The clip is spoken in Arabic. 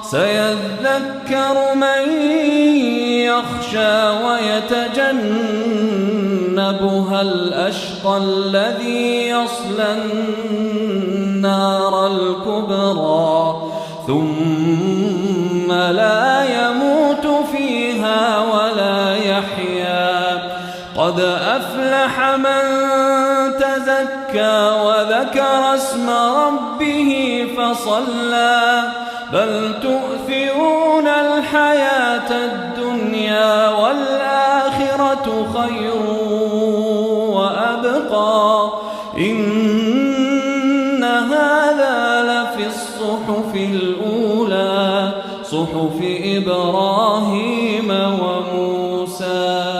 سيذكر من يخشى ويتجنبها الأشقى الذي يصلى النار الكبرى ثم لا يموت فيها ولا يحيا. قد أفلح من تزكى وذكر اسم ربه فصلى بل تؤثرون الحياة الدنيا والآخرة خير وأبقى. إن هذا لفي الصحف الأولى صحف إبراهيم وموسى.